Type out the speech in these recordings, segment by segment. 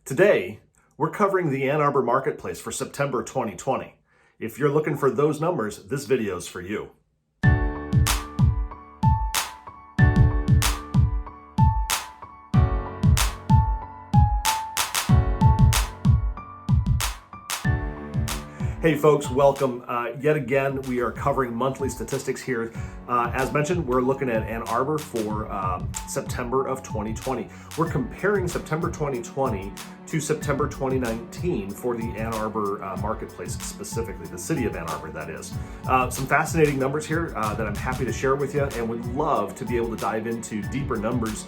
Today, we're covering the Ann Arbor marketplace for September 2020. If you're looking for those numbers, this video is for you. Hey folks, welcome. Yet again, we are covering monthly statistics here. As mentioned, we're looking at Ann Arbor for September of 2020. We're comparing September 2020 to September 2019 for the Ann Arbor marketplace, specifically the city of Ann Arbor, that is. Some fascinating numbers here that I'm happy to share with you, and would love to be able to dive into deeper numbers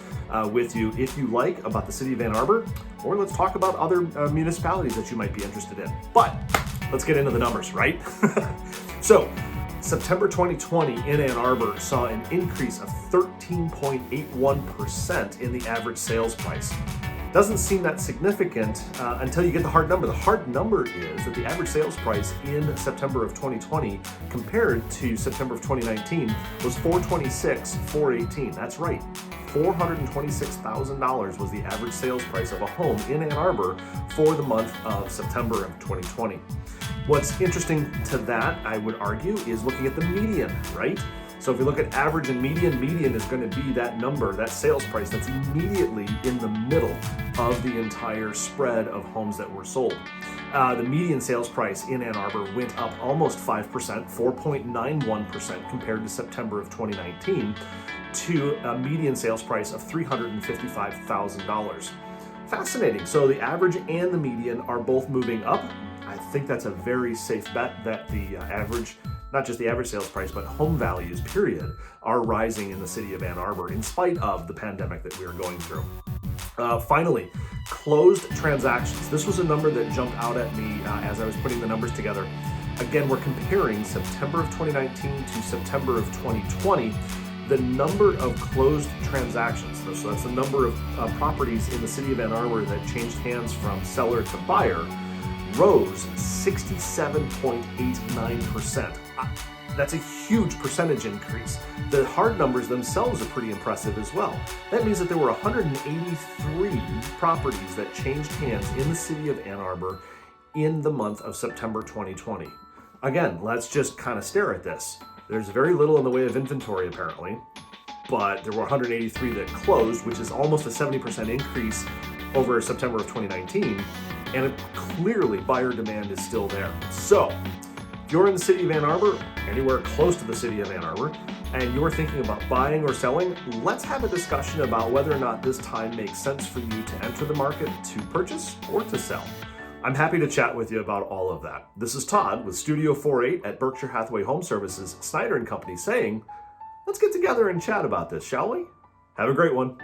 with you if you like about the city of Ann Arbor, or let's talk about other municipalities that you might be interested in. But let's get into the numbers, right? So, September 2020 in Ann Arbor saw an increase of 13.81% in the average sales price. Doesn't seem that significant until you get the hard number. The hard number is that the average sales price in September of 2020 compared to September of 2019 was $426,418. That's right. $426,000 was the average sales price of a home in Ann Arbor for the month of September of 2020. What's interesting to that, I would argue, is looking at the median, right? So if you look at average and median is going to be that number, that sales price that's immediately in the middle of the entire spread of homes that were sold. The median sales price in Ann Arbor went up almost 5%, 4.91% compared to September of 2019, to a median sales price of $355,000. Fascinating. So the average and the median are both moving up. I think that's a very safe bet that the average, not just the average sales price, but home values, period, are rising in the city of Ann Arbor in spite of the pandemic that we are going through. Finally, closed transactions. This was a number that jumped out at me as I was putting the numbers together. Again, we're comparing September of 2019 to September of 2020. The number of closed transactions, so that's the number of properties in the city of Ann Arbor that changed hands from seller to buyer, rose 67.89%. That's a huge percentage increase. The hard numbers themselves are pretty impressive as well. That means that there were 183 properties that changed hands in the city of Ann Arbor in the month of September 2020. Again, let's just kind of stare at this. There's very little in the way of inventory apparently, but there were 183 that closed, which is almost a 70% increase over September of 2019, and clearly buyer demand is still there. So, if you're in the city of Ann Arbor, anywhere close to the city of Ann Arbor, and you're thinking about buying or selling, let's have a discussion about whether or not this time makes sense for you to enter the market to purchase or to sell. I'm happy to chat with you about all of that. This is Todd with Studio 48 at Berkshire Hathaway Home Services, Snyder & Company, saying, let's get together and chat about this, shall we? Have a great one.